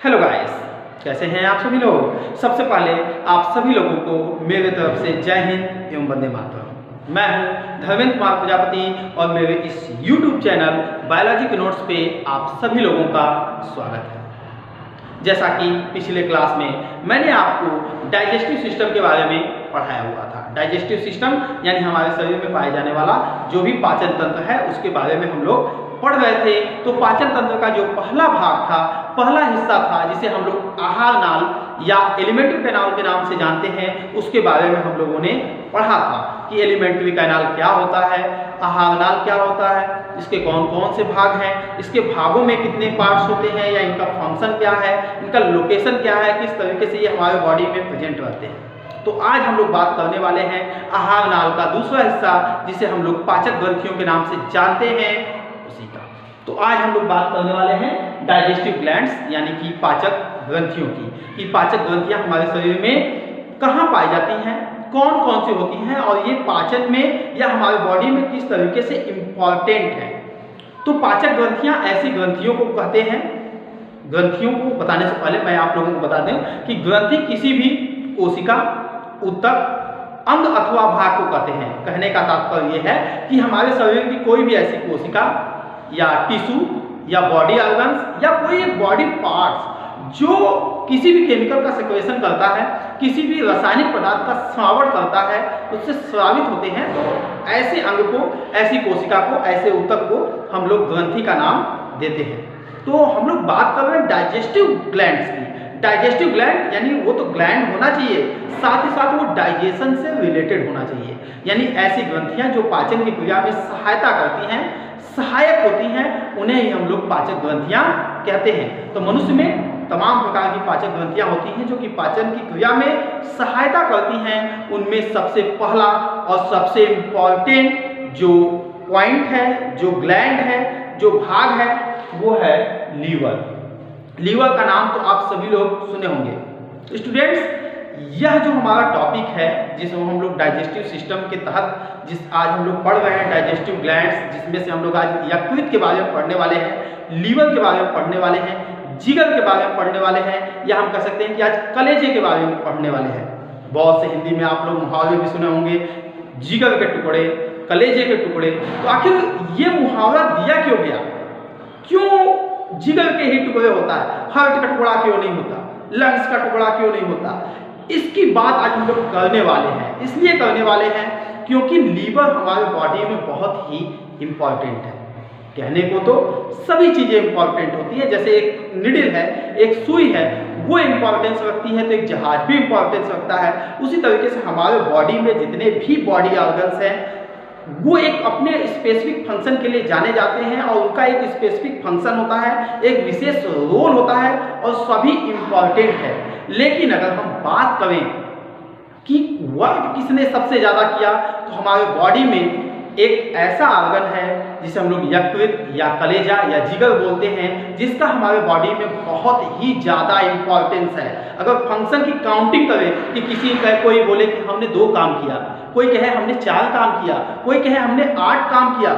Hello guys, कैसे हैं आप सभी लोग। सबसे पहले आप सभी लोगों को मेरे तरफ से जय हिंद एवं वंदे मातरम। मैं हूं धर्मेंद्र कुमार प्रजापति और मेरे इस YouTube चैनल बायोलॉजी के नोट्स पे आप सभी लोगों का स्वागत है। जैसा कि पिछले क्लास में मैंने आपको डाइजेस्टिव सिस्टम के बारे में पढ़ाया हुआ था। डाइजेस्टिव सिस्टम यानी हमारे शरीर में पाए जाने वाला जो भी पाचन तंत्र है उसके बारे में हम लोग पढ़ रहे थे। तो पाचन तंत्र का जो पहला भाग था, पहला हिस्सा था, जिसे हम लोग आहार नाल या एलिमेंट्री कैनाल के नाम से जानते हैं, उसके बारे में हम लोगों ने पढ़ा था कि एलिमेंट्री कैनाल क्या होता है, आहार नाल क्या होता है, इसके कौन कौन से भाग हैं, इसके भागों में कितने पार्ट्स होते हैं या इनका फंक्शन क्या है, इनका लोकेशन क्या है, किस तरीके से ये हमारे बॉडी में प्रेजेंट रहते हैं। तो आज हम लोग बात करने वाले हैं आहार नाल का दूसरा हिस्सा, जिसे हम लोग पाचक ग्रंथियों के नाम से जानते हैं, उसी का। तो आज हम लोग बात करने वाले हैं डाइजेस्टिव ग्लैंड्स यानी कि पाचक ग्रंथियों की, कि पाचक ग्रंथियां हमारे शरीर में कहाँ पाई जाती हैं, कौन कौन सी होती हैं और ये पाचन में या हमारे बॉडी में किस तरीके से इम्पॉर्टेंट है। तो पाचक ग्रंथियां ऐसी ग्रंथियों को कहते हैं। ग्रंथियों को बताने से पहले मैं आप लोगों को बता दूं कि ग्रंथि किसी भी कोशिका, ऊतक, अंग अथवा भाग को कहते हैं। कहने का तात्पर्य यह है कि हमारे शरीर की कोई भी ऐसी कोशिका या टिश्यू या बॉडी ऑर्गन्स या कोई एक बॉडी पार्ट्स जो किसी भी केमिकल का सेक्रेशन करता है, किसी भी रासायनिक पदार्थ का स्रावण करता है, उससे स्रावित होते हैं, तो ऐसे अंग को, ऐसी कोशिका को, ऐसे ऊतक को हम लोग ग्रंथि का नाम देते हैं। तो हम लोग बात कर रहे हैं डाइजेस्टिव ग्लैंड्स की। डाइजेस्टिव ग्लैंड यानी वो तो ग्लैंड होना चाहिए, साथ ही साथ वो डाइजेशन से रिलेटेड होना चाहिए। यानी ऐसी ग्रंथियां जो पाचन की क्रिया में सहायता करती हैं, सहायक होती हैं, उन्हें ही हम लोग पाचक ग्रंथियां कहते हैं। तो मनुष्य में तमाम प्रकार की पाचक ग्रंथियां होती हैं जो कि पाचन की क्रिया में सहायता करती हैं। उनमें सबसे पहला और सबसे इम्पॉर्टेंट जो पॉइंट है, जो ग्लैंड है, जो भाग है, वो है लीवर। लीवर का नाम तो आप सभी लोग सुने होंगे। स्टूडेंट्स, यह जो हमारा टॉपिक है जिसमें हम लोग डाइजेस्टिव सिस्टम के तहत आज हम लोग पढ़ रहे हैं डाइजेस्टिव ग्लैंड्स, जिसमें से हम लोग आज यकृत के बारे में पढ़ने वाले हैं, लीवर के बारे में पढ़ने वाले हैं, जिगर के बारे में पढ़ने वाले हैं, या हम कह सकते हैं कि आज कलेजे के बारे में पढ़ने वाले हैं। बहुत से हिंदी में आप लोग मुहावरे भी सुने होंगे, जिगर के टुकड़े, कलेजे के टुकड़े। तो आखिर ये मुहावरा दिया क्यों गया? क्यों जिगर के ही टुकड़े होता है, हार्ट का टुकड़ा क्यों नहीं होता, लंग्स का टुकड़ा क्यों नहीं होता? इसकी बात आज हम लोग करने वाले हैं। इसलिए करने वाले हैं क्योंकि लीवर हमारे बॉडी में बहुत ही इम्पॉर्टेंट है। कहने को तो सभी चीज़ें इम्पॉर्टेंट होती है, जैसे एक निडल है, एक सुई है, वो इम्पॉर्टेंस रखती है, तो एक जहाज भी इम्पॉर्टेंस रखता है। उसी तरीके से हमारे बॉडी में जितने भी बॉडी ऑर्गन्स हैं वो एक अपने स्पेसिफिक फंक्शन के लिए जाने जाते हैं और उनका एक स्पेसिफिक फंक्शन होता है, एक विशेष रोल होता है और सभी इम्पॉर्टेंट है। लेकिन अगर हम बात करें कि वर्क किसने सबसे ज़्यादा किया, तो हमारे बॉडी में एक ऐसा ऑर्गन है जिसे हम लोग यकृत या कलेजा या जिगर बोलते हैं, जिसका हमारे बॉडी में बहुत ही ज़्यादा इम्पॉर्टेंस है। अगर फंक्शन की काउंटिंग करें कि किसी का कोई बोले कि हमने 2 काम किया, कोई कहे हमने 4 काम किया, कोई कहे हमने 8 काम किया,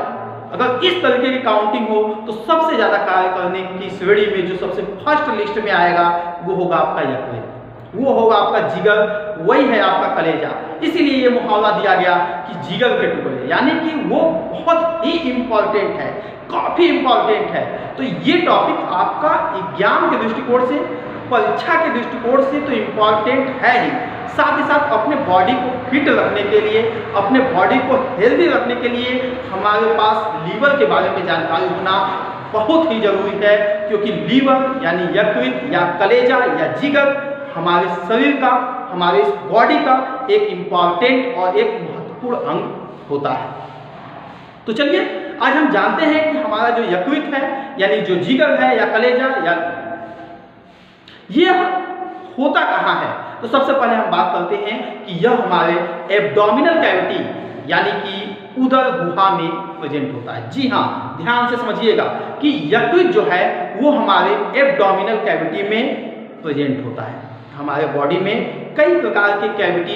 अगर इस तरीके की काउंटिंग हो तो सबसे ज़्यादा कार्य करने की श्रेणी में जो सबसे फर्स्ट लिस्ट में आएगा वो होगा आपका यकृत, वो होगा आपका जिगर, वही है आपका कलेजा। इसीलिए ये मुहावरा दिया गया कि जिगर के टुकड़े, यानी कि वो बहुत ही इम्पॉर्टेंट है, काफ़ी इम्पॉर्टेंट है। तो ये टॉपिक आपका एग्जाम के दृष्टिकोण से, परीक्षा के दृष्टिकोण से तो इम्पॉर्टेंट है ही, साथ ही साथ अपने बॉडी को फिट रखने के लिए, अपने बॉडी को हेल्दी रखने के लिए हमारे पास लीवर के बारे में जानकारी होना बहुत ही जरूरी है। क्योंकि लीवर यानी यकृत या कलेजा या जिगर हमारे शरीर का, हमारे इस बॉडी का एक इम्पॉर्टेंट और एक महत्वपूर्ण अंग होता है। तो चलिए आज हम जानते हैं कि हमारा जो यकृत है यानी जो जिगर है या कलेजा या ये होता कहाँ है। तो सबसे पहले हम बात करते हैं कि यह हमारे एब्डोमिनल कैविटी यानी कि उदर गुहा में प्रेजेंट होता है। जी हाँ, ध्यान से समझिएगा कि यकृत जो है वो हमारे एब्डोमिनल कैविटी में प्रेजेंट होता है। हमारे बॉडी में कई प्रकार के कैविटी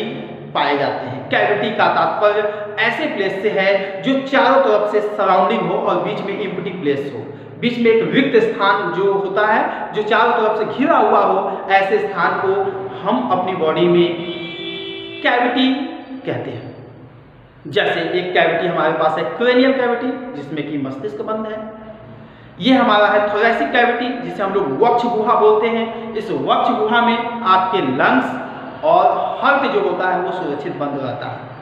पाए जाते हैं। कैविटी का तात्पर्य ऐसे प्लेस से है जो चारों तरफ से सराउंडिंग हो और बीच में एम्प्टी प्लेस हो। बीच में एक रिक्त स्थान जो होता है, जो चारों तरफ से घिरा हुआ हो, ऐसे स्थान को हम अपनी बॉडी में कैविटी कहते हैं। जैसे एक कैविटी हमारे पास है क्रेनियल कैविटी, जिसमें कि मस्तिष्क बंद है। ये हमारा है थोरैसिक कैविटी, जिसे हम लोग वक्ष गुहा बोलते हैं। इस वक्ष गुहा में आपके लंग्स और हार्ट जो होता है वो सुरक्षित बंद रहता है।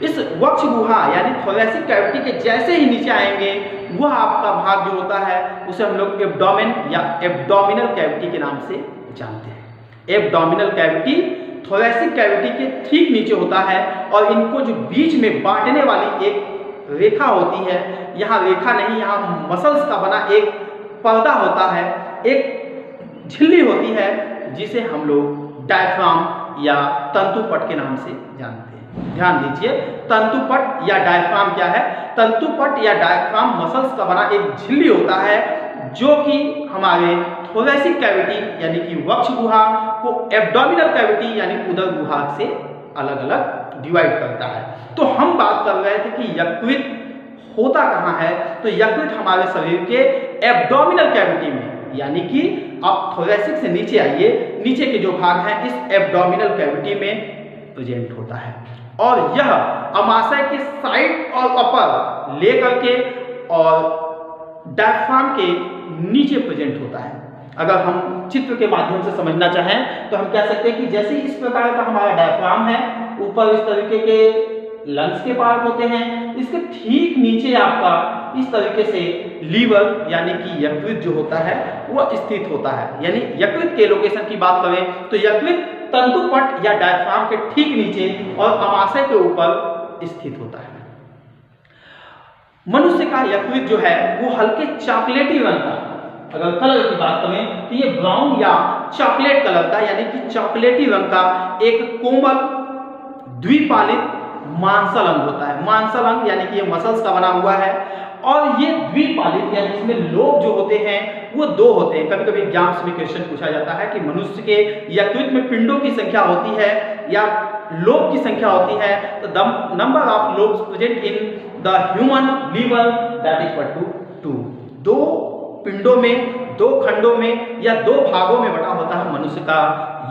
इस वक्ष गुहा यानी थोरैसिक कैविटी के जैसे ही नीचे आएंगे, वह आपका भाग जो होता है उसे हम लोग एब्डोमेन या एब्डोमिनल कैविटी के नाम से जानते हैं। एब्डोमिनल कैविटी थोरैसिक कैविटी के ठीक नीचे होता है और इनको जो बीच में बांटने वाली एक रेखा होती है, यहाँ रेखा नहीं, यहाँ मसल्स का बना एक पर्दा होता है, एक झिल्ली होती है, जिसे हम लोग डायफ्राम या तंतुपट के नाम से जानते हैं। ध्यान दीजिए, तंतुपट या डायफ्राम क्या है? तंतुपट या डायफ्राम मसल्स का बना एक झिल्ली होता है, जो कि हमारे थोरैसिक कैविटी यानी कि वक्ष गुहा को एब्डोमिनल कैविटी यानी उदर गुहा से अलग अलग डिवाइड करता है। तो हम बात कर रहे थे कि यकृत होता कहाँ है, तो यकृत हमारे शरीर के एब्डोमिनल कैविटी में, यानी कि आप थोरैसिक से नीचे आइए, नीचे के जो भाग हैं इस एब्डोमिनल कैविटी में प्रेजेंट होता है। और यह अमाशय के साइड और अपर लेकर के और डायफ्राम के नीचे प्रेजेंट होता है। अगर हम चित्र के माध्यम से समझना चाहें तो हम कह सकते हैं कि जैसे इस प्रकार का हमारा डायफ्राम है, ऊपर इस तरीके के लंग्स के पार्ट होते हैं, इसके ठीक नीचे आपका इस तरीके से लीवर यानी कि यकृत जो होता है वह स्थित होता है। यानी यकृत के लोकेशन की बात करें तो यकृत तंतुपट या डायफ्राम के ठीक नीचे और अमाशय के ऊपर स्थित होता है। मनुष्य का यकृत जो है वो हल्के चॉकलेटी रंग का, अगर कलर की बात करें तो ये ब्राउन या चॉकलेट कलर का यानी कि चॉकलेटी रंग का एक कोमल द्विपालित मांसल अंग होता है। मांसल अंग यानी कि ये मसल्स का बना हुआ है और ये द्विपालित यानी इसमें लोब जो होते हैं वो दो होते हैं। कभी कभी एग्जाम में क्वेश्चन पूछा जाता है कि मनुष्य के यकृत में पिंडों की संख्या होती है या लोब की संख्या होती है, तो the number of lobes present in the human liver that is equal to 2। दो पिंडों में, दो खंडों में या दो भागों में बटा होता है मनुष्य का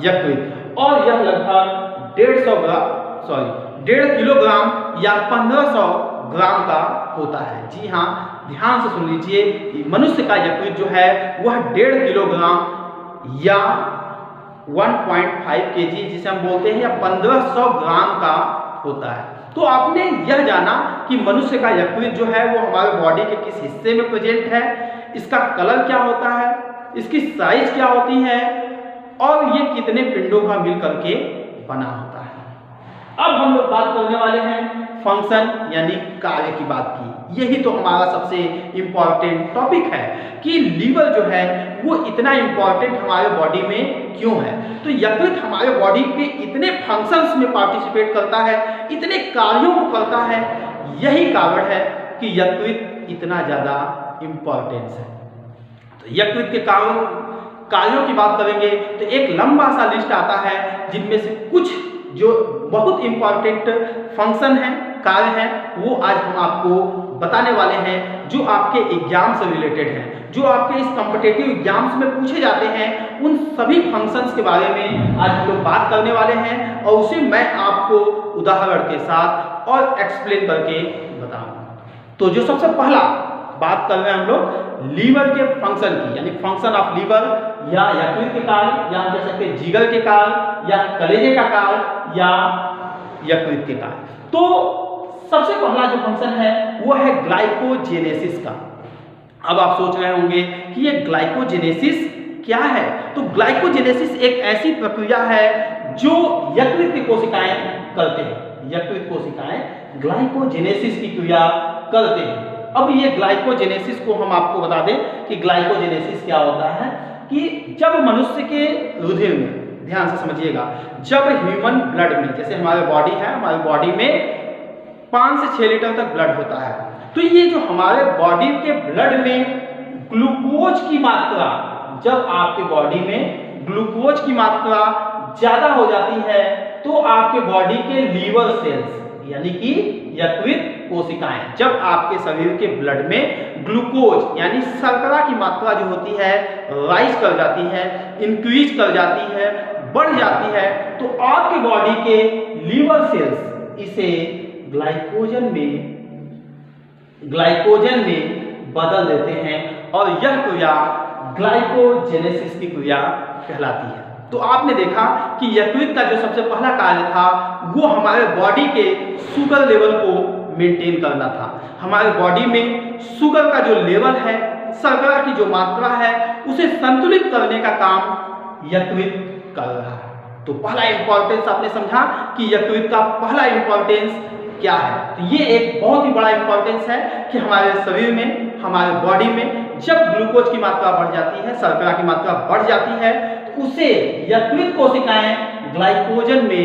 यकृत, और यह लगभग 1.5 किलोग्राम या 1500 ग्राम का होता है। जी हाँ, ध्यान से सुन लीजिए, मनुष्य का यकृत जो है वह 1.5 किलोग्राम या 1.5 kg जिसे हम बोलते हैं या 1500 ग्राम का होता है। तो आपने यह जाना कि मनुष्य का यकृत जो है वो हमारे बॉडी के किस हिस्से में प्रेजेंट है, इसका कलर क्या होता है, इसकी साइज क्या होती है और ये कितने पिंडों का मिल करके बना होता है। अब हम लोग बात करने वाले हैं फंक्शन यानी कार्य की बात की। यही तो हमारा सबसे इम्पॉर्टेंट टॉपिक है कि लीवर जो है वो इतना इम्पॉर्टेंट हमारे बॉडी में क्यों है। तो यकृत हमारे बॉडी के इतने फंक्शंस में पार्टिसिपेट करता है, इतने कार्यों को करता है, यही कारण है कि यकृत इतना ज़्यादा इम्पॉर्टेंस है। तो यकृत के कार्यों की बात करेंगे तो एक लंबा सा लिस्ट आता है, जिनमें से कुछ जो बहुत इम्पॉर्टेंट फंक्शन हैं, कार्य हैं, वो आज हम आपको बताने वाले हैं, जो आपके एग्जाम से रिलेटेड हैं, जो आपके इस कॉम्पिटिटिव एग्जाम्स में पूछे जाते हैं। उन सभी फंक्शंस के बारे में आज हम लोग बात करने वाले हैं और उसे मैं आपको उदाहरण के साथ और एक्सप्लेन करके बताऊंगा। तो जो सबसे पहला बात कर रहे हैं हम लोग लीवर के फंक्शन की, यानी फंक्शन ऑफ लीवर या यकृत के कार्य, या हम कह सकते हैं जिगर के कार्य या कलेजे का कार्य या यकृत के कार्य। तो सबसे पहला जो फंक्शन है वो है ग्लाइकोजेनेसिस का। अब आप सोच रहे होंगे कि ये ग्लाइकोजेनेसिस क्या है। तो ग्लाइकोजेनेसिस एक ऐसी प्रक्रिया है जो यकृत की कोशिकाएं करते हैं। यकृत कोशिकाएं ग्लाइकोजेनेसिस की क्रिया करते हैं। अब ये ग्लाइकोजेनेसिस को हम आपको बता दें कि ग्लाइकोजेनेसिस क्या होता है कि जब मनुष्य के रुधिर में, ध्यान से समझिएगा, जब ह्यूमन ब्लड में, जैसे हमारे बॉडी है, हमारे बॉडी में 5 से 6 लीटर तक ब्लड होता है। तो ये जो हमारे बॉडी के ब्लड में ग्लूकोज की मात्रा, जब आपके बॉडी में ग्लूकोज की मात्रा ज्यादा हो जाती है तो आपके बॉडी के लीवर सेल्स यानी कि यकृत कोशिकाएं। जब आपके शरीर के ब्लड में ग्लूकोज यानी शर्करा की मात्रा जो होती है राइज कर जाती है, इंक्रीज कर जाती है, बढ़ जाती है, तो आपकी बॉडी के लीवर सेल्स इसे ग्लाइकोजन में बदल देते हैं और यह क्रिया ग्लाइकोजेनेसिस की क्रिया कहलाती है। तो आपने देखा कि यकृत का जो सबसे पहला कार्य था वो हमारे बॉडी के शुगर लेवल को मेंटेन करना था। हमारे बॉडी में शुगर का जो लेवल है, शर्करा की जो मात्रा है, उसे संतुलित करने का काम यकृत कर रहा है। तो पहला इंपॉर्टेंस आपने समझा कि यकृत का पहला इंपॉर्टेंस क्या है। तो ये एक बहुत ही बड़ा इंपॉर्टेंस है कि हमारे शरीर में, हमारे बॉडी में जब ग्लूकोज की मात्रा बढ़ जाती है, शर्करा की मात्रा बढ़ जाती है, तो उसे यकृत कोशिकाएं ग्लाइकोजन में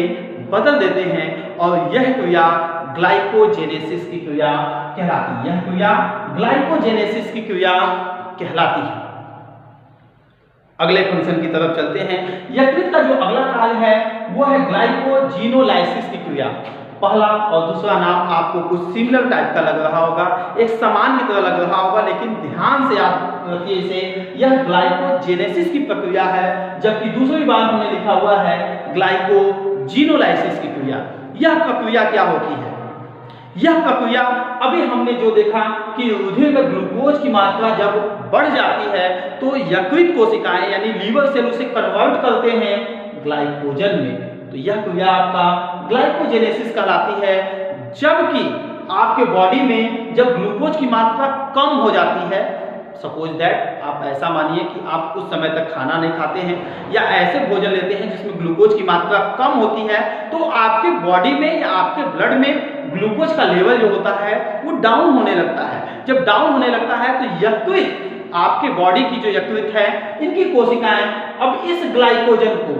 बदल देते हैं और यह क्रिया ग्लाइकोजेनेसिस की क्रिया कहलाती है। यह क्रिया ग्लाइकोजेनेसिस की क्रिया कहलाती है। अगले फंक्शन की तरफ चलते हैं। यकृत का जो अगला कार्य है वो है ग्लाइकोजिनोलाइसिस की क्रिया। पहला और दूसरा नाम आपको कुछ सिमिलर टाइप का लग रहा होगा, एक समान की तरह लग रहा होगा, लेकिन ध्यान से आप रखिए इसे, यह ग्लाइकोजेनेसिस की प्रक्रिया है, जबकि दूसरी बार हमने लिखा हुआ है ग्लाइकोजिनोलाइसिस की क्रिया। यह प्रक्रिया क्या होती है? यह प्रक्रिया अभी हमने जो देखा कि रुधिर में ग्लूकोज की मात्रा जब बढ़ जाती है तो यकृत कोशिकाएं यानी लीवर सेल उसे कन्वर्ट करते हैं ग्लाइकोजन में। तो यह क्रिया आपका ग्लाइकोजेनेसिस कहलाती है। जबकि आपके बॉडी में जब ग्लूकोज की मात्रा कम हो जाती है, सपोज दैट आप ऐसा मानिए कि आप कुछ समय तक खाना नहीं खाते हैं या ऐसे भोजन लेते हैं जिसमें ग्लूकोज की मात्रा कम होती है, तो आपके बॉडी में या आपके ब्लड में ग्लूकोज का लेवल जो होता है वो डाउन होने लगता है। जब डाउन होने लगता है तो यकृत, आपके बॉडी की जो यकृत है, इनकी कोशिकाएं अब इस ग्लाइकोजन को,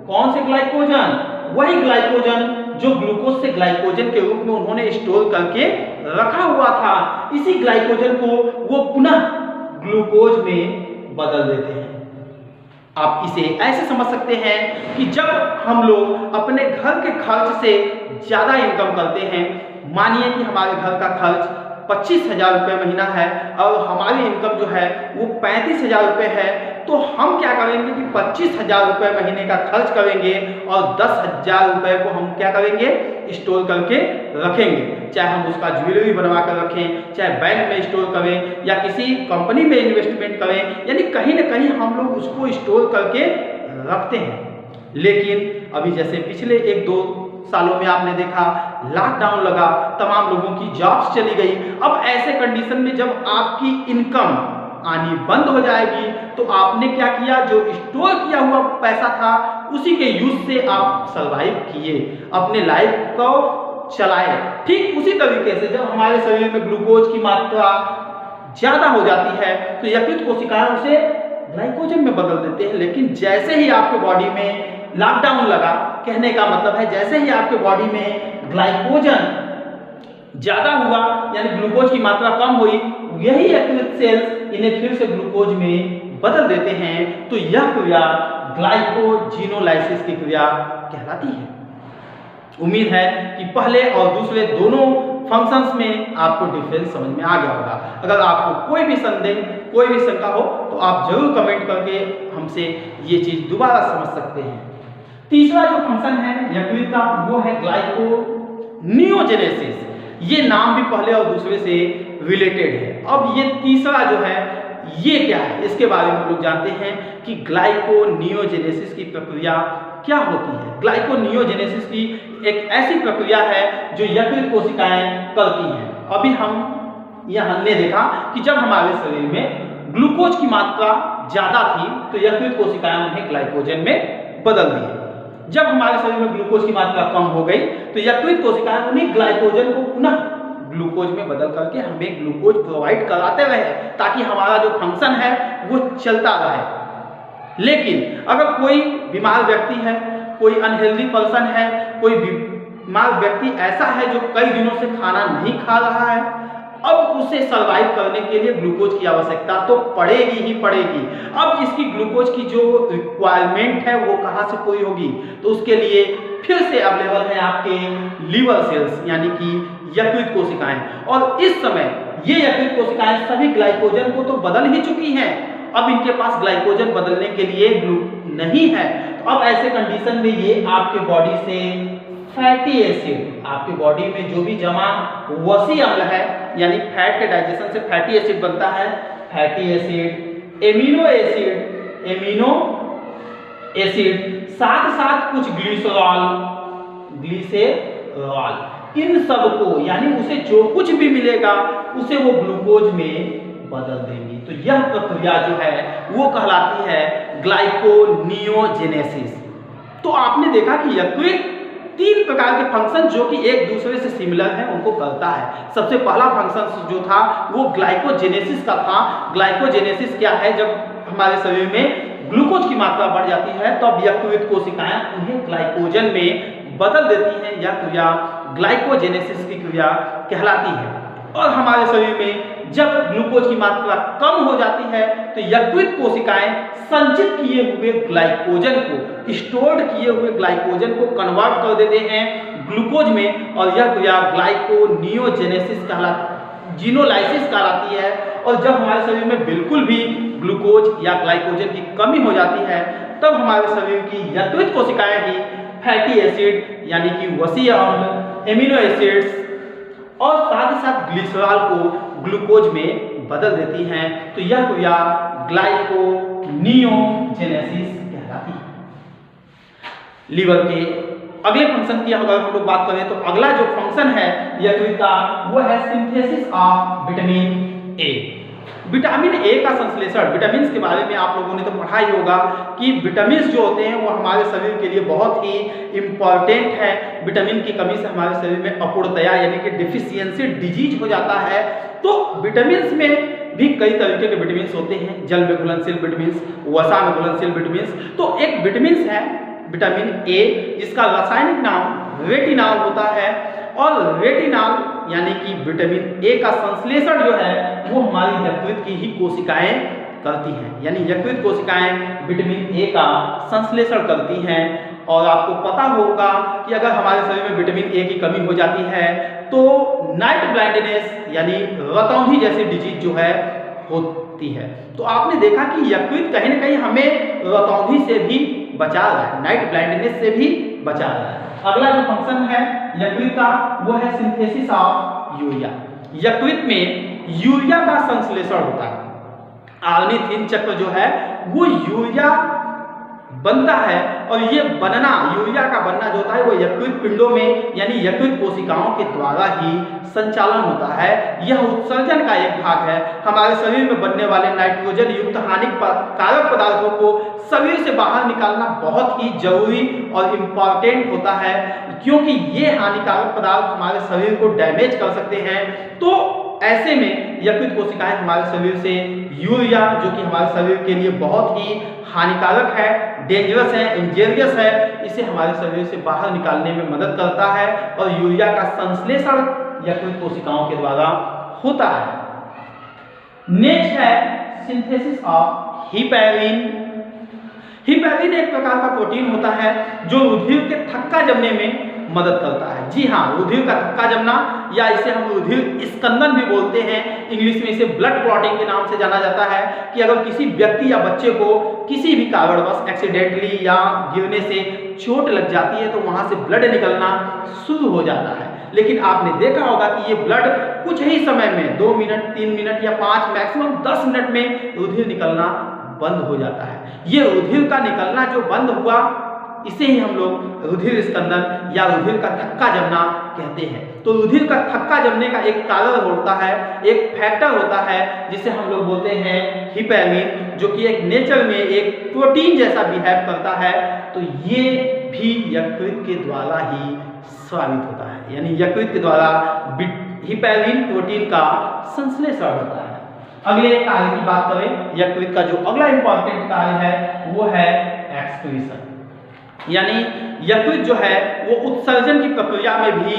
कौन से ग्लाइकोजन? वही ग्लाइकोजन जो ग्लूकोज से ग्लाइकोजन के रूप में उन्होंने स्टोर करके रखा हुआ था, इसी ग्लाइकोजन को वो पुनः ग्लूकोज में बदल देते हैं। आप इसे ऐसे समझ सकते हैं कि जब हम लोग अपने घर के खर्च से ज्यादा इनकम करते हैं, मानिए कि हमारे घर का खर्च 25,000 रुपये महीना है और हमारी इनकम जो है वो 35,000 रुपये है, तो हम क्या करेंगे कि 25,000 रुपये महीने का खर्च करेंगे और 10,000 रुपये को हम क्या करेंगे? स्टोर करके रखेंगे। चाहे हम उसका ज्वेलरी बनवा कर रखें, चाहे बैंक में स्टोर करें या किसी कंपनी में इन्वेस्टमेंट करें, यानी कहीं ना कहीं हम लोग उसको स्टोर करके रखते हैं। लेकिन अभी जैसे पिछले 1-2 सालों में आपने देखा लॉकडाउन लगा, तमाम लोगों की जॉब्स चली गई। अब ऐसे कंडीशन में जब आपकी इनकम आनी बंद हो जाएगी तो आपने क्या किया? जो स्टोर किया हुआ पैसा था उसी के यूज से आप सरवाइव किए, अपने लाइफ को चलाए। ठीक उसी तरीके से जब हमारे शरीर में ग्लूकोज की मात्रा ज्यादा हो जाती है तो यकृत कोशिकाएं उसे ग्लाइकोजन में बदल देते हैं। लेकिन जैसे ही आपके बॉडी में लॉकडाउन लगा, कहने का मतलब है जैसे ही आपके बॉडी में ग्लाइकोजन ज्यादा हुआ यानी ग्लूकोज की मात्रा कम हुई, यही यकृत सेल्स इन्हें फिर से ग्लूकोज में बदल देते हैं। तो यह क्रिया ग्लाइकोजिनोलाइसिस की क्रिया कहलाती है। उम्मीद है कि पहले और दूसरे दोनों फंक्शंस में आपको डिफरेंस समझ में आ गया होगा। अगर आपको कोई भी संदेह, कोई भी शंका हो तो आप जरूर कमेंट करके हमसे ये चीज दोबारा समझ सकते हैं। तीसरा जो फंक्शन है यकृत का वो है ग्लाइकोनियोजेनेसिस। ये नाम भी पहले और दूसरे से रिलेटेड है। अब ये तीसरा जो है ये क्या है, इसके बारे में हम लोग जानते हैं कि ग्लाइकोनियोजेनेसिस की प्रक्रिया क्या होती है। ग्लाइकोनियोजेनेसिस की एक ऐसी प्रक्रिया है जो यकृत कोशिकाएं करती हैं। अभी हमने देखा कि जब हमारे शरीर में ग्लूकोज की मात्रा ज्यादा थी तो यकृत कोशिकाएं उन्हें ग्लाइकोजन में बदल दी। जब हमारे शरीर में ग्लूकोज की मात्रा कम हो गई तो यकृत कोशिकाएं उन्हें ग्लाइकोजन को पुनः ग्लूकोज में बदल करके हमें ग्लूकोज प्रोवाइड कराते रहे ताकि हमारा जो फंक्शन है वो चलता रहे। लेकिन अगर कोई बीमार व्यक्ति है, कोई अनहेल्दी पर्सन है, कोई बीमार व्यक्ति ऐसा है जो कई दिनों से खाना नहीं खा रहा है, अब उसे सर्वाइव करने के लिए ग्लूकोज की आवश्यकता तो पड़ेगी ही पड़ेगी। अब इसकी ग्लूकोज की जो रिक्वायरमेंट है वो कहाँ से पूरी होगी? तो उसके लिए फिर से अवेलेबल है आपके लीवर सेल्स यानी कि यकृत कोशिकाएं। और इस समय ये यकृत कोशिकाएं सभी ग्लाइकोजन को तो बदल ही चुकी हैं, अब इनके पास ग्लाइकोजन बदलने के लिए नहीं है। तो अब ऐसे कंडीशन में ये आपके बॉडी से फैटी एसिड, आपके बॉडी में जो भी जमा वसी अम्ल है यानी फैट के डाइजेशन से फैटी एसिड बनता है, फैटी एसिड, एमिनो एसिड, साथ साथ कुछ ग्लिसरॉल, इन सब को यानी उसे जो कुछ भी मिलेगा उसे वो ग्लूकोज में बदल देंगी। तो यह प्रक्रिया जो है वो कहलाती है ग्लाइकोनियोजेनेसिस। तो आपने देखा कि यकृत 3 प्रकार के फंक्शन जो कि एक दूसरे से सिमिलर हैं उनको करता है। सबसे पहला फंक्शन जो था वो ग्लाइकोजेनेसिस का था। ग्लाइकोजेनेसिस क्या है? जब हमारे शरीर में ग्लूकोज की मात्रा बढ़ जाती है तो अब यकृत कोशिकाएं उन्हें ग्लाइकोजन में बदल देती हैं। यह क्रिया ग्लाइकोजेनेसिस की क्रिया कहलाती है। और हमारे शरीर में जब ग्लूकोज की मात्रा कम हो जाती है तो यकृत कोशिकाएं संचित किए हुए ग्लाइकोजन को, स्टोर्ड किए हुए ग्लाइकोजन को कन्वर्ट कर देते हैं ग्लूकोज में, और यह क्रिया ग्लाइकोनियोजेनेसिस जीनोलाइसिस कहलाती है। और जब हमारे शरीर में बिल्कुल भी ग्लूकोज या ग्लाइकोजन की कमी हो जाती है तब हमारे शरीर की यकृत कोशिकाएं ही फैटी एसिड यानी कि वसी अम्ल, एमिनो एसिड्स और साथ ही साथ ग्लिसरॉल को ग्लूकोज में बदल देती हैं। तो यह क्रिया ग्लाइकोनियोजेनेसिस कहलाती है। लीवर के अगले फंक्शन की अगर हम लोग बात करें तो अगला जो फंक्शन है यकृत का वो है synthesis of vitamin A. Vitamin A का संश्लेषण, विटामिन के बारे में आप लोगों ने तो पढ़ा ही होगा कि विटामिन जो होते हैं वो हमारे शरीर के लिए बहुत ही इम्पॉर्टेंट है। विटामिन की कमी से हमारे शरीर में अपूर्णतया यानी कि डिफिशियंसी डिजीज हो जाता है। तो विटामिन में भी कई तरीके के विटामिन होते हैं, जल में घुलनशील विटामिन, वसा में घुलनशील विटामिन। तो एक विटामिन है विटामिन ए जिसका रासायनिक नाम रेटिनॉल होता है, और रेटिनॉल यानी कि विटामिन ए का संश्लेषण जो है वो हमारी यकृत की ही कोशिकाएं करती हैं। यानी यकृत कोशिकाएं विटामिन ए का संश्लेषण करती हैं। और आपको पता होगा कि अगर हमारे शरीर में विटामिन ए की कमी हो जाती है तो नाइट ब्लाइंडनेस यानी रतौंधी जैसी डिजीज जो है होती है। तो आपने देखा कि यकृत कहीं ना कहीं हमें रतौंधी से भी बचा रहा है, नाइट ब्लाइंडनेस से भी बचा रहा है। अगला जो फंक्शन है यकृत का वो है सिंथेसिस ऑफ यूरिया। यकृत में यूरिया का संश्लेषण होता है। आर्निथिन चक्र जो है वो यूरिया बनता है, और ये बनना, यूरिया का बनना जो होता है वो यकृत पिंडों में यानी यकृत कोशिकाओं के द्वारा ही संचालन होता है। यह उत्सर्जन का एक भाग है। हमारे शरीर में बनने वाले नाइट्रोजन युक्त हानिकारक पदार्थों को शरीर से बाहर निकालना बहुत ही जरूरी और इम्पॉर्टेंट होता है, क्योंकि ये हानिकारक पदार्थ हमारे शरीर को डैमेज कर सकते हैं। तो ऐसे में यकृत कोशिकाएं हमारे शरीर से यूरिया, जो कि हमारे शरीर के लिए बहुत ही हानिकारक है, डेंजरस है, इंजेरियस है, इसे हमारे शरीर से बाहर निकालने में मदद करता है। और यूरिया का संश्लेषण यकृत कोशिकाओं के द्वारा होता है। नेक्स्ट है सिंथेसिस ऑफ हिपैरिन। हिपैरिन एक प्रकार का प्रोटीन होता है जो रुधिर के थक्का जमने में मदद करता है। जी हाँ, रुधिर का थक्का जमना, या इसे हम रुधिर स्कंदन भी बोलते हैं। इंग्लिश में इसे ब्लड क्लॉटिंग के नाम से जाना जाता है कि अगर किसी व्यक्ति या बच्चे को किसी भी कारणवश एक्सीडेंटली या गिरने से चोट लग जाती है तो वहां से ब्लड निकलना शुरू हो जाता है। लेकिन आपने देखा होगा कि ये ब्लड कुछ ही समय में 2 मिनट, 3 मिनट या 5, मैक्सिमम 10 मिनट में रुधिर निकलना बंद हो जाता है। ये रुधिर का निकलना जो बंद हुआ इसे ही हम लोग रुधिर स्कंदन या रुधिर का थक्का जमना कहते हैं। तो रुधिर का थक्का जमने का एक कारण होता है, एक फैक्टर होता है जिसे हम लोग बोलते हैं हिपैरिन, जो कि एक नेचर में एक प्रोटीन जैसा बिहेव करता है। तो ये भी यकृत के द्वारा ही स्रावित होता है, यानी यकृत के द्वारा हिपैरिन प्रोटीन का संश्लेषण होता है। अगले कार्य की बात करें, यकृत का जो अगला इंपॉर्टेंट कार्य है वो है एक्सक्रीशन, यानी यकृत जो है वो उत्सर्जन की प्रक्रिया में भी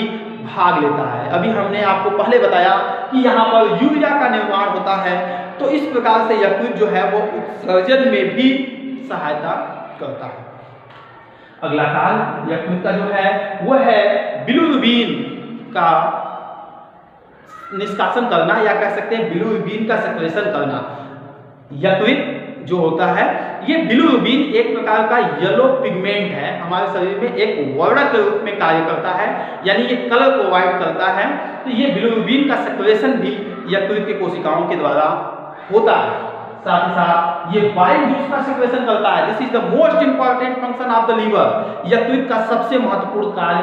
भाग लेता है। अभी हमने आपको पहले बताया कि यहाँ पर यूरिया का निर्माण होता है, तो इस प्रकार से यकृत जो है वो उत्सर्जन में भी सहायता करता है। अगला कार्य यकृत का जो है वो है बिलिरुबिन का निष्कासन करना, या कह सकते हैं बिलिरुबिन का सेक्रेशन करना। यकृत जो होता है ये बिलिरुबिन एक प्रकार का येलो पिगमेंट है, हमारे शरीर में एक वर्णक के रूप में कार्य करता है, यानी ये कलर प्रोवाइड करता है। तो ये बिलिरुबिन का सेक्रेशन भी यकृत के कोशिकाओं के द्वारा होता है। साथ ही साथ ये बाइल जूस का सेक्रेशन करता है। This is the most important function of the liver. यकृत का सबसे महत्वपूर्ण कार्य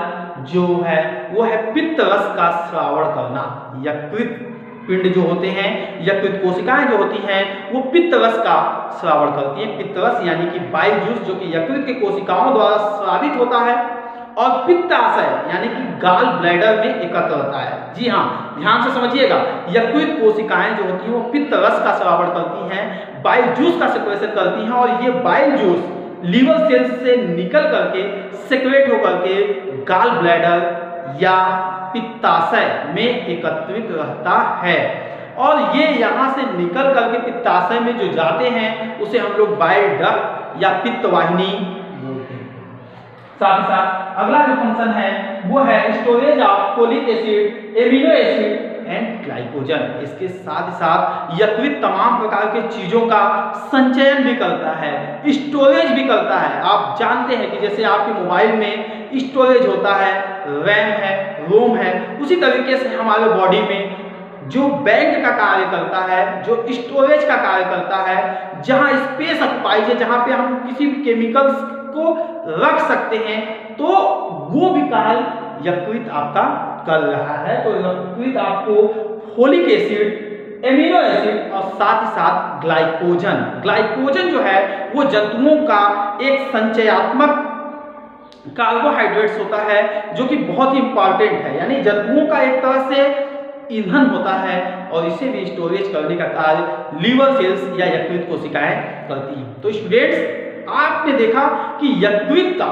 जो है वो है पित्त रस का स्रावण करना। यकृत पिंड जो होते हैं, यकृत कोशिकाएं जो होती हैं वो पित्त रस का स्रावण करती हैं। पित्त रस यानी कि बाइल जूस जो कि यकृत के कोशिकाओं द्वारा स्रावित होता है और पित्ताशय यानी कि गाल ब्लैडर में एकत्र होता है। जी हाँ, ध्यान से समझिएगा, यकृत कोशिकाएं जो होती हैं वो पित्त रस का स्रावण करती हैं, बाइल जूस का सेक्रेशन करती हैं, और ये बाइल जूस लीवर सेल्स से निकल करके सेक्रेट होकर के गाल ब्लैडर या पित्ताशय में एकत्रित रहता है, और ये यहाँ से निकल करके पित्ताशय में जो जाते हैं उसे हम लोग बाइल डक्ट या पित्त वाहिनी बोलते हैं। साथ ही साथ अगला जो फंक्शन है वो है storage of folic acid, amino acid and glycogen. इसके साथ ही साथ यकृत तमाम प्रकार के चीजों का संचयन भी करता है, स्टोरेज भी करता है। आप जानते हैं कि जैसे आपके मोबाइल में स्टोरेज होता है, रैम है, रोम है, उसी तरीके से हमारे बॉडी में जो बैंक का कार्य करता है, जो स्टोरेज का कार्य करता है, जहां स्पेस ऑक्युपाइज है, जहां पे हम किसी भी केमिकल्स को रख सकते हैं, तो वो भी कार्य यकृत आपका कर रहा है। तो यकृत आपको फोलिक एसिड, एमिनो एसिड और साथ ही साथ ग्लाइकोजन जो है वो जंतुओं का एक संचयात्मक कार्बोहाइड्रेट्स होता है जो कि बहुत ही इंपॉर्टेंट है, यानी जंतुओं का एक तरह से ईंधन होता है, और इसे भी स्टोरेज करने का कार्य लीवर सेल्स या यकृत कोशिकाएं करती हैं। तो स्टूडेंट्स, आपने देखा कि यकृत का,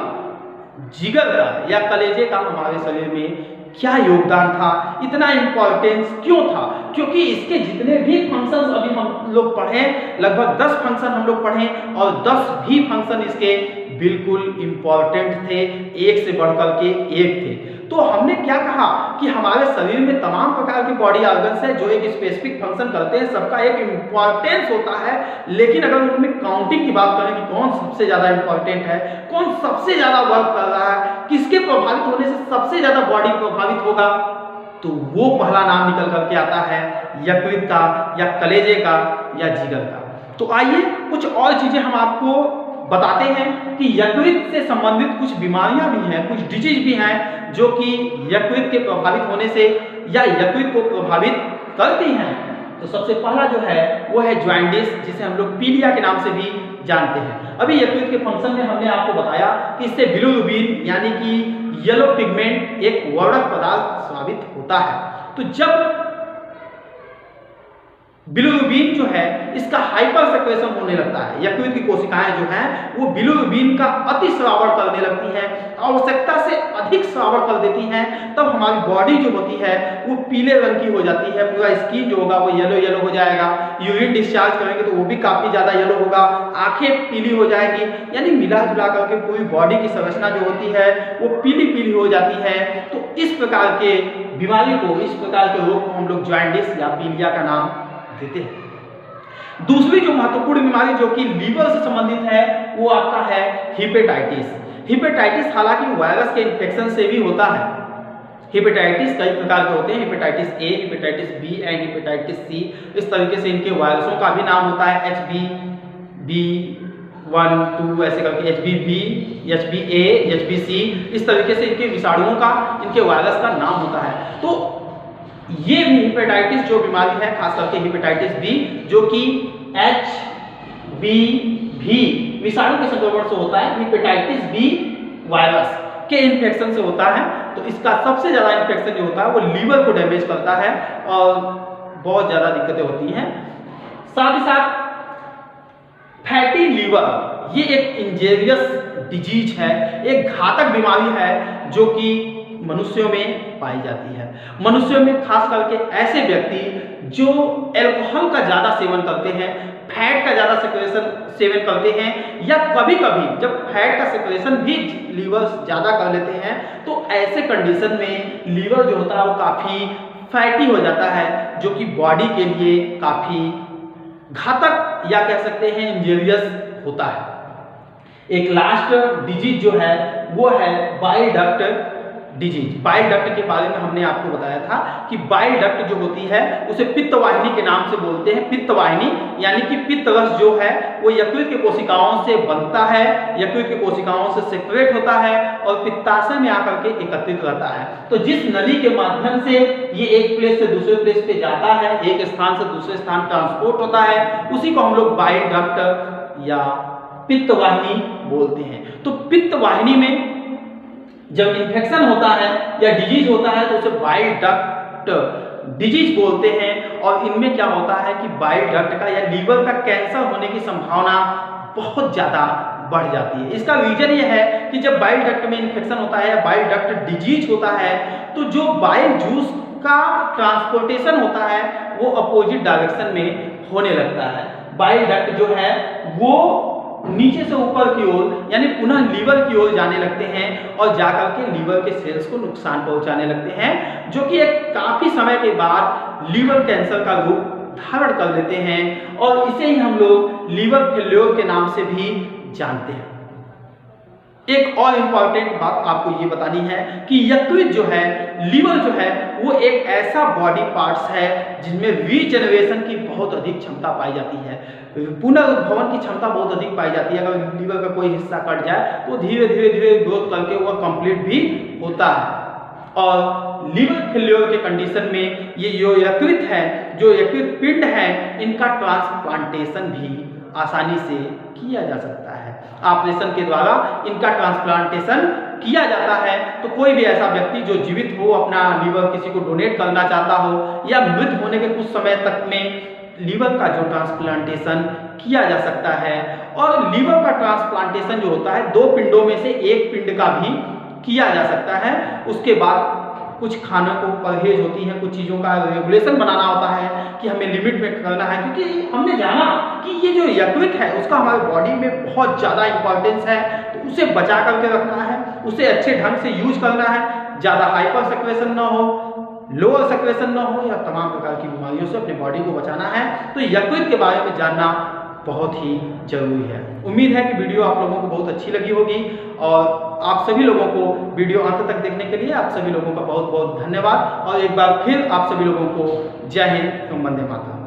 जिगर का या कलेजे का हमारे शरीर में क्या योगदान था, इतना इंपॉर्टेंस क्यों था? क्योंकि इसके जितने भी फंक्शंस अभी हम लोग पढ़े, लगभग 10 फंक्शन हम लोग पढ़े, और 10 भी फंक्शन इसके बिल्कुल इंपॉर्टेंट थे, एक से बढ़कर के एक थे। तो हमने क्या कहा कि हमारे शरीर में तमाम प्रकार के बॉडी ऑर्गन्स है जो एक स्पेसिफिक फंक्शन करते हैं, सबका एक इंपॉर्टेंस होता है, लेकिन अगर उनमें काउंटिंग की बात करें कि कौन सबसे ज्यादा इंपॉर्टेंट है, कौन सबसे ज्यादा वर्क कर रहा है, किसके प्रभावित होने से सबसे ज्यादा बॉडी प्रभावित होगा, तो वो पहला नाम निकल करके आता है यकृत का या कलेजे का या जिगर का। तो आइए कुछ और चीजें हम आपको बताते हैं कि यकृत से संबंधित कुछ बीमारियां भी हैं, कुछ डिजीज भी हैं जो कि यकृत के प्रभावित होने से या यकृत को प्रभावित करती हैं। तो सबसे पहला जो है वो है ज्वाइंटिस, जिसे हम लोग पीलिया के नाम से भी जानते हैं। अभी यकृत के फंक्शन में हमने आपको बताया कि इससे बिलिरुबिन यानी कि येलो पिगमेंट एक वर्णक पदार्थ स्रावित होता है। तो जब बिलिरुबिन जो है इसका हाइपर सेक्रेशन होने लगता है, यकृत की कोशिकाएं जो हैं वो बिलिरुबिन का अति स्रावण करने लगती हैं, आवश्यकता से अधिक स्रावण कर देती हैं, तब हमारी बॉडी जो होती है वो पीले रंग की हो जाती है, पूरा स्किन जो होगा वो येलो हो जाएगा, यूरिन डिस्चार्ज करेंगे तो वो भी काफी ज्यादा येलो होगा, आंखें पीली हो जाएगी, यानी मिला जुला करके पूरी बॉडी की संरचना जो होती है वो पीली हो जाती है। तो इस प्रकार के बीमारी को, इस प्रकार के रोग को हम लोग ज्वाइंटिस या पीलिया का नाम देते हैं। दूसरी जो महत्वपूर्ण बीमारी जो कि लीवर से संबंधित है वो आपका है हिपेटाइटिस। हिपेटाइटिस हालांकि वायरस के इन्फेक्शन से भी होता है। हिपेटाइटिस कई प्रकार के होते हैं, hepatitis A, hepatitis B and hepatitis C. इस तरीके से इनके वायरसों का भी नाम होता है, HBV1, 2 ऐसे करके, HBV, HBA, HBC, इस तरीके से इनके विषाणुओं का, इनके वायरस का नाम होता है। तो ये भी हिपेटाइटिस जो बीमारी है, खास करके हिपेटाइटिस बी जो कि HBV विषाणु के संक्रमण से होता है, हिपेटाइटिस बी वायरस के इन्फेक्शन से होता है। तो इसका सबसे ज्यादा इन्फेक्शन जो होता है वो लीवर को डैमेज करता है और बहुत ज्यादा दिक्कतें होती हैं। साथ ही साथ फैटी लीवर, ये एक इंजेरियस डिजीज है, एक घातक बीमारी है जो कि मनुष्यों में पाई जाती है। मनुष्यों में खास करके ऐसे व्यक्ति जो अल्कोहल का ज़्यादा सेवन करते हैं, फैट का ज़्यादा सेवन करते हैं, या कभी कभी जब फैट का सेक्रेशन भी लीवर ज़्यादा कर लेते हैं तो ऐसे कंडीशन में लीवर जो होता है वो काफ़ी फैटी हो जाता है, जो कि बॉडी के लिए काफ़ी घातक या कह सकते हैं इंजीरियस होता है। एक लास्ट डिजीज जो है वो है bile duct disease. Bile duct के बारे में हमने आपको बताया था कि बाइल डक्ट जो होती है उसे पित्त वाहिनी के नाम से बोलते हैं। पित्त वाहिनी यानी कि पित्त रस जो है वो यकृत के कोशिकाओं से बनता है, यकृत के कोशिकाओं से सेपरेट होता है और पित्ताशय में आकर के एकत्रित रहता है। तो जिस नली के माध्यम से ये एक प्लेस से दूसरे प्लेस पे जाता है, एक स्थान से दूसरे स्थान ट्रांसपोर्ट होता है, उसी को हम लोग बाइल डक्ट या पित्त वाहिनी बोलते हैं। तो पित्त वाहिनी में जब इन्फेक्शन होता है या डिजीज होता है तो उसे बाइल डक्ट डिजीज बोलते हैं। और इनमें क्या होता है कि बाइल डक्ट का या लीवर का कैंसर होने की संभावना बहुत ज़्यादा बढ़ जाती है। इसका रीजन ये है कि जब बाइल डक्ट में इन्फेक्शन होता है या बाइल डक्ट डिजीज होता है तो जो बाइल जूस का ट्रांसपोर्टेशन होता है वो अपोजिट डायरेक्शन में होने लगता है। बाइल डक्ट जो है वो नीचे से ऊपर की ओर यानी पुनः लीवर की ओर जाने लगते हैं और जाकर के लीवर के सेल्स को नुकसान पहुंचाने लगते हैं, जो कि एक काफी समय के बाद लीवर कैंसर का रूप धारण कर लेते हैं और इसे ही हम लोग लीवर फेल्योर के नाम से भी जानते हैं। एक और इम्पॉर्टेंट बात आपको ये बतानी है कि यकृत जो है, लीवर जो है, वो एक ऐसा बॉडी पार्ट्स है जिसमें रीजनरेशन की बहुत अधिक क्षमता पाई जाती है, पुनर्उद्भवन की क्षमता बहुत अधिक पाई जाती है। अगर लीवर का कोई हिस्सा कट जाए तो धीरे धीरे ग्रोथ करके वह कंप्लीट भी होता है। और लीवर फेल्योर के कंडीशन में ये जो यकृत है, जो यकृत पिंड है, इनका ट्रांसप्लांटेशन भी आसानी से किया जा सकता है। ऑपरेशन के द्वारा इनका ट्रांसप्लांटेशन किया जाता है। तो कोई भी ऐसा व्यक्ति जो जीवित हो, अपना लीवर किसी को डोनेट करना चाहता हो या मृत होने के कुछ समय तक में लीवर का जो ट्रांसप्लांटेशन किया जा सकता है। और लीवर का ट्रांसप्लांटेशन जो होता है 2 पिंडों में से एक पिंड का भी किया जा सकता है। उसके बाद कुछ खानों को परहेज होती है, कुछ चीज़ों का रेगुलेशन बनाना होता है कि हमें लिमिट में करना है, क्योंकि हमने जाना कि ये जो यकृत है उसका हमारी बॉडी में बहुत ज़्यादा इंपॉर्टेंस है। तो उसे बचा करके रखना है, उसे अच्छे ढंग से यूज करना है, ज़्यादा हाइपर सेक्रेशन ना हो, लोअर सेक्रेशन ना हो, या तमाम प्रकार की बीमारियों से अपने बॉडी को बचाना है। तो यकृत के बारे में जानना बहुत ही जरूरी है। उम्मीद है कि वीडियो आप लोगों को बहुत अच्छी लगी होगी और आप सभी लोगों को वीडियो अंत तक देखने के लिए आप सभी लोगों का बहुत बहुत धन्यवाद। और एक बार फिर आप सभी लोगों को जय हिंद एवं वंदे मातरम।